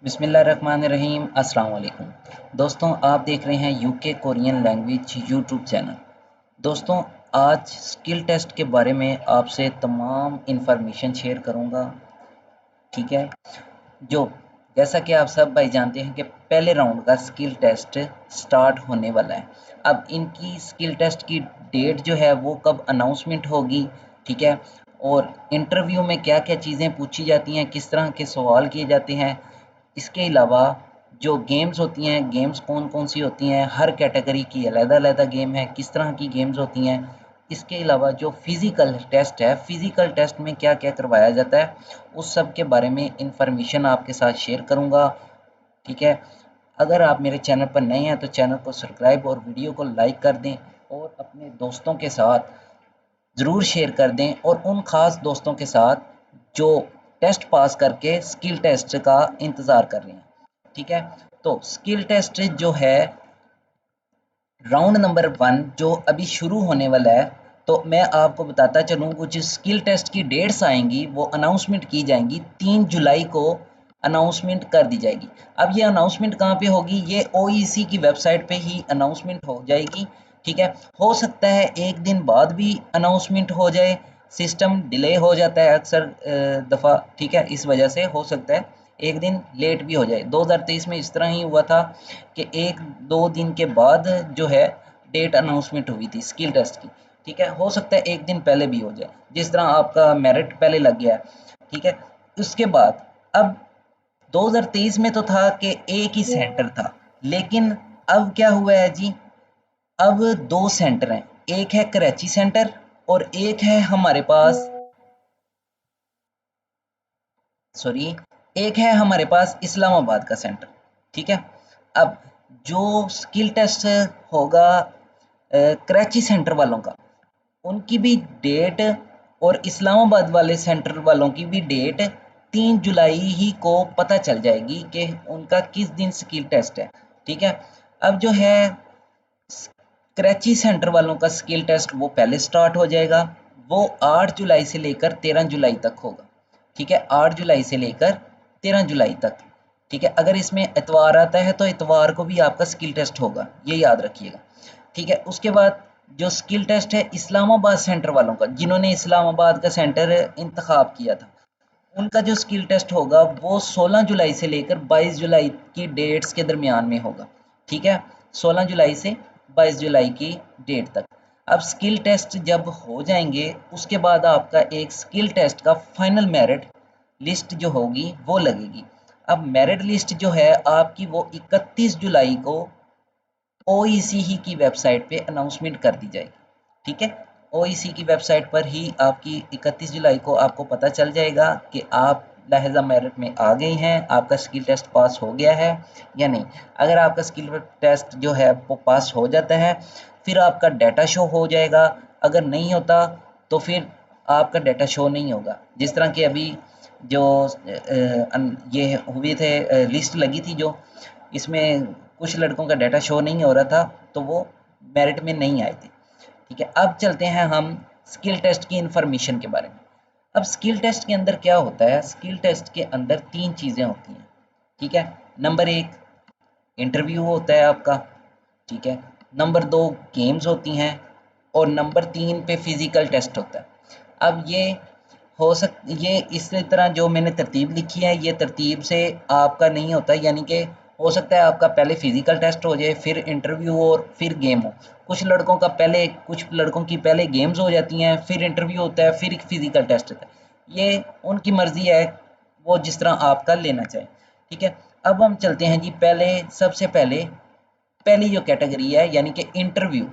बिस्मिल्लाहिर्रहमानिर्रहीम अस्सलाम वालेकुम। दोस्तों, आप देख रहे हैं UK Korean language YouTube channel. दोस्तों, आज स्किल टेस्ट के बारे में आपसे तमाम इन्फॉर्मेशन शेयर करूंगा। ठीक है, जो जैसा कि आप सब भाई जानते हैं कि पहले राउंड का स्किल टेस्ट स्टार्ट होने वाला है। अब इनकी स्किल टेस्ट की डेट जो है वो कब अनाउंसमेंट होगी, ठीक है, और इंटरव्यू में क्या क्या चीज़ें पूछी जाती हैं, किस तरह के सवाल किए जाते हैं। इसके अलावा जो गेम्स होती हैं, गेम्स कौन-कौन सी होती हैं, हर कैटेगरी की अलग-अलग गेम है, किस तरह की गेम्स होती हैं। इसके अलावा जो फ़िज़िकल टेस्ट है, फ़िज़िकल टेस्ट में क्या-क्या करवाया जाता है, उस सब के बारे में इन्फॉर्मेशन आपके साथ शेयर करूँगा, ठीक है। अगर आप मेरे चैनल पर नए हैं तो चैनल को सब्सक्राइब और वीडियो को लाइक कर दें और अपने दोस्तों के साथ ज़रूर शेयर कर दें, और उन ख़ास दोस्तों के साथ जो टेस्ट पास करके स्किल टेस्ट का इंतज़ार कर रहे हैं, ठीक है। तो स्किल टेस्ट जो है राउंड नंबर 1 जो अभी शुरू होने वाला है, तो मैं आपको बताता चलूँ कुछ स्किल टेस्ट की डेट्स आएंगी, वो अनाउंसमेंट की जाएंगी 3 जुलाई को अनाउंसमेंट कर दी जाएगी। अब ये अनाउंसमेंट कहाँ पे होगी, ये ओईसी की वेबसाइट पे ही अनाउंसमेंट हो जाएगी, ठीक है। हो सकता है एक दिन बाद भी अनाउंसमेंट हो जाए, सिस्टम डिले हो जाता है अक्सर दफ़ा, ठीक है, इस वजह से हो सकता है एक दिन लेट भी हो जाए। 2023 में इस तरह ही हुआ था कि 1-2 दिन के बाद जो है डेट अनाउंसमेंट हुई थी स्किल टेस्ट की, ठीक है। हो सकता है एक दिन पहले भी हो जाए, जिस तरह आपका मेरिट पहले लग गया है, ठीक है। उसके बाद अब 2023 में तो था कि एक ही सेंटर था, लेकिन अब क्या हुआ है जी, अब 2 सेंटर हैं। एक है कराची सेंटर और एक है हमारे पास, सॉरी, एक है हमारे पास इस्लामाबाद का सेंटर, ठीक है। अब जो स्किल टेस्ट होगा कराची सेंटर वालों का, उनकी भी डेट, और इस्लामाबाद वाले सेंटर वालों की भी डेट 3 जुलाई ही को पता चल जाएगी कि उनका किस दिन स्किल टेस्ट है, ठीक है। अब जो है कराची सेंटर वालों का स्किल टेस्ट वो पहले स्टार्ट हो जाएगा, वो 8 जुलाई से लेकर 13 जुलाई तक होगा, ठीक है। 8 जुलाई से लेकर 13 जुलाई तक, ठीक है। अगर इसमें इतवार आता है तो इतवार को भी आपका स्किल टेस्ट होगा, ये याद रखिएगा, ठीक है। उसके बाद जो स्किल टेस्ट है इस्लामाबाद सेंटर वालों का, जिन्होंने इस्लामाबाद का सेंटर इंतखाब किया था, उनका जो स्किल टेस्ट होगा वो 16 जुलाई से लेकर 22 जुलाई की डेट्स के दरमियान में होगा, ठीक है। 16 जुलाई से 22 जुलाई की डेट तक। अब स्किल टेस्ट जब हो जाएंगे, उसके बाद आपका एक स्किल टेस्ट का फाइनल मेरिट लिस्ट जो होगी वो लगेगी। अब मेरिट लिस्ट जो है आपकी वो 31 जुलाई को ओईसी ही की वेबसाइट पे अनाउंसमेंट कर दी जाएगी, ठीक है। ओईसी की वेबसाइट पर ही आपकी 31 जुलाई को आपको पता चल जाएगा कि आप लहजा मेरिट में आ गए हैं, आपका स्किल टेस्ट पास हो गया है या नहीं। अगर आपका स्किल टेस्ट जो है वो पास हो जाता है, फिर आपका डाटा शो हो जाएगा। अगर नहीं होता तो फिर आपका डाटा शो नहीं होगा। जिस तरह के अभी जो ये हुए थे, लिस्ट लगी थी जो, इसमें कुछ लड़कों का डाटा शो नहीं हो रहा था, तो वो मेरिट में नहीं आए थे, ठीक है। अब चलते हैं हम स्किल टेस्ट की इंफॉर्मेशन के बारे में। अब स्किल टेस्ट के अंदर क्या होता है, स्किल टेस्ट के अंदर 3 चीज़ें होती हैं, ठीक है। नंबर 1 इंटरव्यू होता है आपका, ठीक है। नंबर 2 गेम्स होती हैं, और नंबर 3 पे फिज़िकल टेस्ट होता है। अब ये इस तरह जो मैंने तरतीब लिखी है, ये तरतीब से आपका नहीं होता, यानी कि हो सकता है आपका पहले फिज़िकल टेस्ट हो जाए, फिर इंटरव्यू और फिर गेम हो। कुछ लड़कों की पहले गेम्स हो जाती हैं, फिर इंटरव्यू होता है, फिर फिज़िकल टेस्ट होता है। ये उनकी मर्ज़ी है, वो जिस तरह आपका लेना चाहें, ठीक है। अब हम चलते हैं जी, सबसे पहले पहली जो कैटेगरी है, यानी कि इंटरव्यू।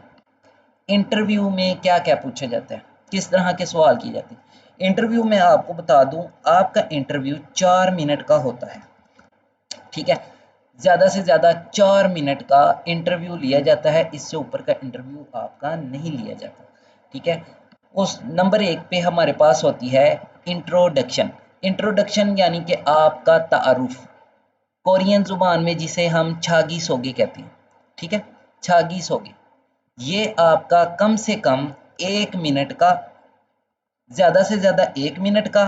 इंटरव्यू में क्या-क्या पूछा जाता है, किस तरह के सवाल किए जाते हैं। इंटरव्यू में आपको बता दूं, आपका इंटरव्यू 4 मिनट का होता है, ठीक है। ज़्यादा से ज़्यादा 4 मिनट का इंटरव्यू लिया जाता है, इससे ऊपर का इंटरव्यू आपका नहीं लिया जाता, ठीक है। उस नंबर 1 पे हमारे पास होती है इंट्रोडक्शन। इंट्रोडक्शन यानी कि आपका तारुफ, कोरियन ज़ुबान में जिसे हम छागी सोगे कहते हैं, ठीक है। छागी सोगे, ये आपका कम से कम 1 मिनट का, ज़्यादा से ज़्यादा 1 मिनट का,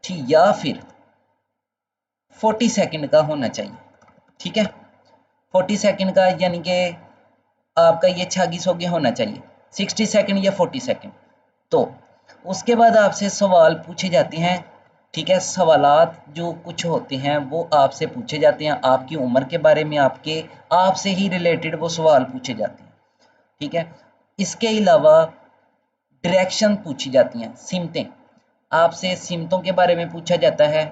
ठीक, या फिर 40 सेकंड का होना चाहिए। ठीक है, 40 सेकंड का, यानी कि आपका ये 6 होना चाहिए, 60 सेकंड या 40 सेकंड। तो उसके बाद आपसे सवाल पूछे जाते हैं। ठीक है, सवालात जो कुछ होते हैं वो आपसे पूछे जाते हैं, आपकी उम्र के बारे में, आपसे ही रिलेटेड वो सवाल पूछे जाते हैं। ठीक है, इसके अलावा डायरेक्शन पूछी जाती हैं, सिमतें, आपसे सिमतों के बारे में पूछा जाता है,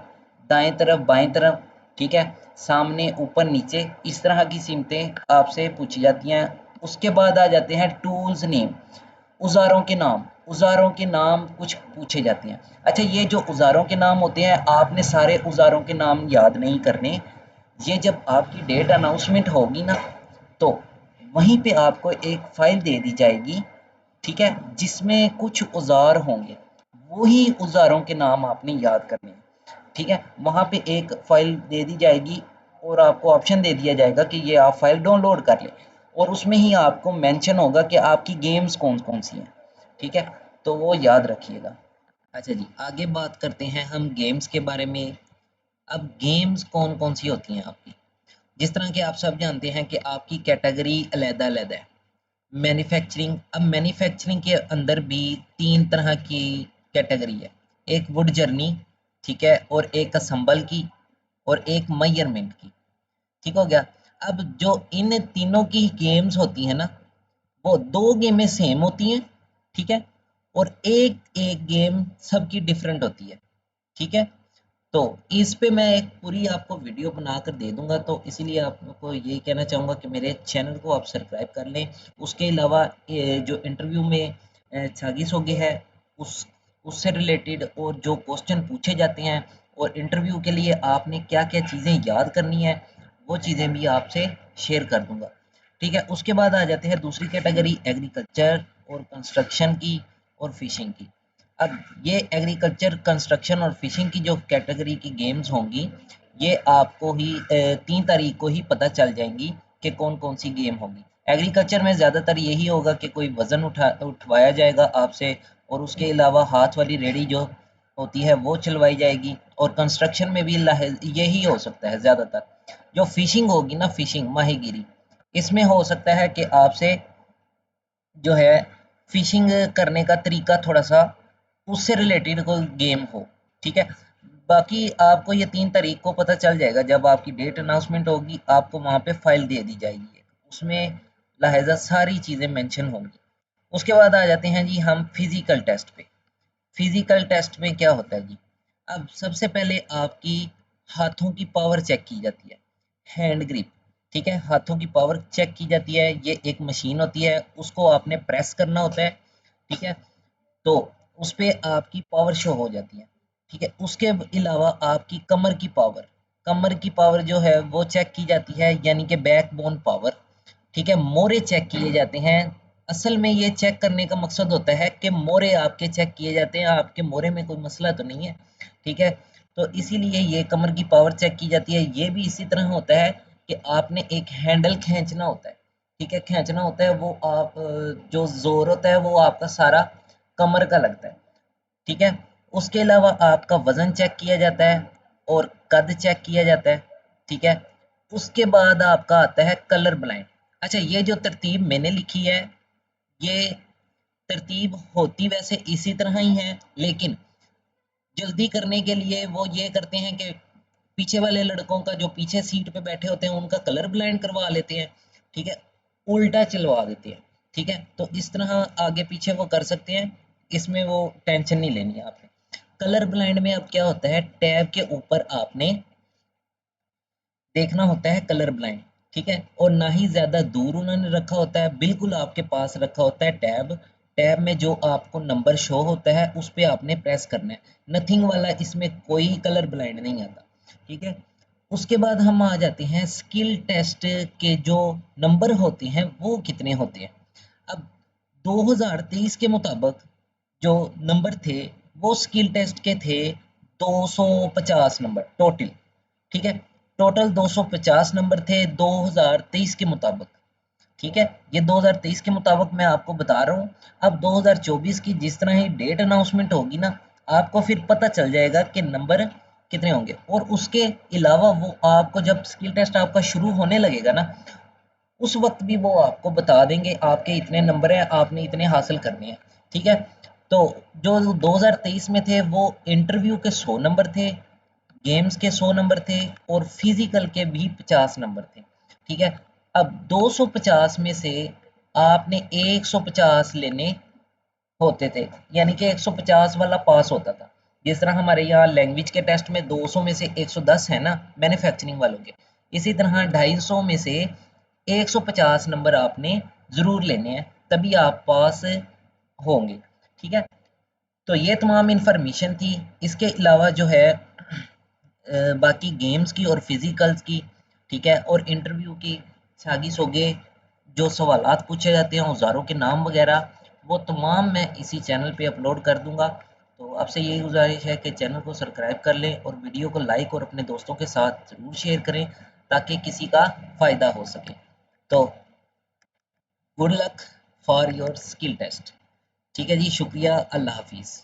दाएं तरफ बाएं तरफ, ठीक है, सामने ऊपर नीचे, इस तरह की सिमतें आपसे पूछी जाती हैं। उसके बाद आ जाते हैं टूल्स नेम, औजारों के नाम कुछ पूछे जाते हैं। अच्छा, ये जो औजारों के नाम होते हैं, आपने सारे औजारों के नाम याद नहीं करने। ये जब आपकी डेट अनाउंसमेंट होगी ना, तो वहीं पे आपको एक फाइल दे दी जाएगी, ठीक है, जिसमें कुछ औजार होंगे, वही औजारों के नाम आपने याद करने हैं। ठीक है, वहाँ पे एक फाइल दे दी जाएगी और आपको ऑप्शन दे दिया जाएगा कि ये आप फाइल डाउनलोड कर लें, और उसमें ही आपको मेंशन होगा कि आपकी गेम्स कौन कौन सी हैं। ठीक है, तो वो याद रखिएगा। अच्छा जी, आगे बात करते हैं हम गेम्स के बारे में। अब गेम्स कौन कौन सी होती हैं आपकी, जिस तरह के आप सब जानते हैं कि आपकी कैटेगरी अलग-अलग है। मैन्युफैक्चरिंग, अब मैन्युफैक्चरिंग के अंदर भी 3 तरह की कैटेगरी है, एक वुड जर्नी, ठीक है, और एक असम्बल की, और एक मेजरमेंट की। ठीक हो गया। अब जो इन तीनों की गेम्स होती हैं ना, वो 2 गेमें सेम होती हैं, ठीक है, और एक एक गेम सबकी डिफरेंट होती है। ठीक है, तो इस पे मैं एक पूरी आपको वीडियो बनाकर दे दूंगा, तो इसीलिए आपको यही कहना चाहूँगा कि मेरे चैनल को आप सब्सक्राइब कर लें। उसके अलावा ये जो इंटरव्यू में छागी सोगे है, उस उससे रिलेटेड और जो क्वेश्चन पूछे जाते हैं, और इंटरव्यू के लिए आपने क्या क्या चीज़ें याद करनी है, वो चीज़ें भी आपसे शेयर कर दूंगा। ठीक है, उसके बाद आ जाते हैं दूसरी कैटेगरी एग्रीकल्चर और कंस्ट्रक्शन की और फिशिंग की। अब ये एग्रीकल्चर, कंस्ट्रक्शन और फिशिंग की जो कैटेगरी की गेम्स होंगी, ये आपको ही 3 तारीख को ही पता चल जाएंगी कि कौन कौन सी गेम होगी। एग्रीकल्चर में ज़्यादातर यही होगा कि कोई वज़न उठवाया जाएगा आपसे, और उसके अलावा हाथ वाली रेडी जो होती है वो चलवाई जाएगी, और कंस्ट्रक्शन में भी यही हो सकता है ज़्यादातर। जो फिशिंग होगी ना, फिशिंग माहीगीरी, इसमें हो सकता है कि आपसे जो है फिशिंग करने का तरीका थोड़ा सा उससे रिलेटेड कोई गेम हो। ठीक है, बाकी आपको ये 3 तारीख को पता चल जाएगा, जब आपकी डेट अनाउंसमेंट होगी, आपको वहाँ पे फाइल दे दी जाएगी, उसमें लाहेजा सारी चीज़ें मेंशन होंगी। उसके बाद आ जाते हैं जी हम फिजिकल टेस्ट पे। फिजिकल टेस्ट में क्या होता है जी, अब सबसे पहले आपकी हाथों की पावर चेक की जाती है, हैंड ग्रिप। ठीक है, हाथों की पावर चेक की जाती है, ये एक मशीन होती है, उसको आपने प्रेस करना होता है। ठीक है, तो उस पे आपकी पावर शो हो जाती है। ठीक है, उसके अलावा आपकी कमर की पावर जो है वो चेक की जाती है, यानी कि बैकबोन पावर। ठीक है, मोरे चेक किए जाते हैं। असल में ये चेक करने का मकसद होता है कि मोरे आपके चेक किए जाते हैं, आपके मोरे में कोई मसला तो नहीं है। ठीक है, तो इसीलिए ये कमर की पावर चेक की जाती है। ये भी इसी तरह होता है कि आपने एक हैंडल खींचना होता है। ठीक है, खींचना होता है, वो आप जो जोर होता है वो आपका सारा कमर का लगता है। ठीक है, उसके अलावा आपका वजन चेक किया जाता है, और कद चेक किया जाता है। ठीक है, उसके बाद आपका आता है कलर ब्लाइंड। अच्छा, ये जो तरतीब मैंने लिखी है, ये तरतीब होती वैसे इसी तरह ही है, लेकिन जल्दी करने के लिए वो ये करते हैं कि पीछे वाले लड़कों का, जो पीछे सीट पे बैठे होते हैं, उनका कलर ब्लाइंड करवा लेते हैं। ठीक है, उल्टा चलवा देते हैं। ठीक है, तो इस तरह आगे पीछे वो कर सकते हैं, इसमें वो टेंशन नहीं लेनी है आपने। कलर ब्लाइंड में अब क्या होता है, टैब के ऊपर आपने देखना होता है कलर ब्लाइंड। ठीक है, और ना ही ज्यादा दूर उन्होंने रखा होता है, बिल्कुल आपके पास रखा होता है टैब। टैब में जो आपको नंबर शो होता है उस पे आपने प्रेस करना है, नथिंग वाला, इसमें कोई कलर ब्लाइंड नहीं आता। ठीक है, उसके बाद हम आ जाते हैं स्किल टेस्ट के जो नंबर होते हैं वो कितने होते हैं। अब 2023 के मुताबिक जो नंबर थे, वो स्किल टेस्ट के थे 250 नंबर टोटल। ठीक है, टोटल 250 नंबर थे 2023 के मुताबिक। ठीक है, ये 2023 के मुताबिक मैं आपको बता रहा हूँ। अब 2024 की जिस तरह ही डेट अनाउंसमेंट होगी ना, आपको फिर पता चल जाएगा कि नंबर कितने होंगे। और उसके अलावा वो आपको जब स्किल टेस्ट आपका शुरू होने लगेगा ना, उस वक्त भी वो आपको बता देंगे आपके इतने नंबर हैं, आपने इतने हासिल करने हैं। ठीक है, तो जो 2023 में थे वो इंटरव्यू के 100 नंबर थे, गेम्स के 100 नंबर थे और फिजिकल के भी 50 नंबर थे। ठीक है, अब 250 में से आपने 150 लेने होते थे, यानी कि 150 वाला पास होता था। जिस तरह हमारे यहाँ लैंग्वेज के टेस्ट में 200 में से 110 है ना मैन्युफैक्चरिंग वालों के, इसी तरह 250 में से 150 नंबर आपने ज़रूर लेने हैं, तभी आप पास होंगे। ठीक है, तो ये तमाम इन्फॉर्मेशन थी। इसके अलावा जो है बाकी गेम्स की और फिजिकल्स की, ठीक है, और इंटरव्यू की सागी सोगे जो सवालात पूछे जाते हैं, औजारों के नाम वगैरह, वो तमाम मैं इसी चैनल पे अपलोड कर दूंगा। तो आपसे यही गुजारिश है कि चैनल को सब्सक्राइब कर लें और वीडियो को लाइक और अपने दोस्तों के साथ ज़रूर शेयर करें ताकि किसी का फ़ायदा हो सके। तो good luck for your skill test. ठीक है जी, शुक्रिया, अल्लाह हाफिज़।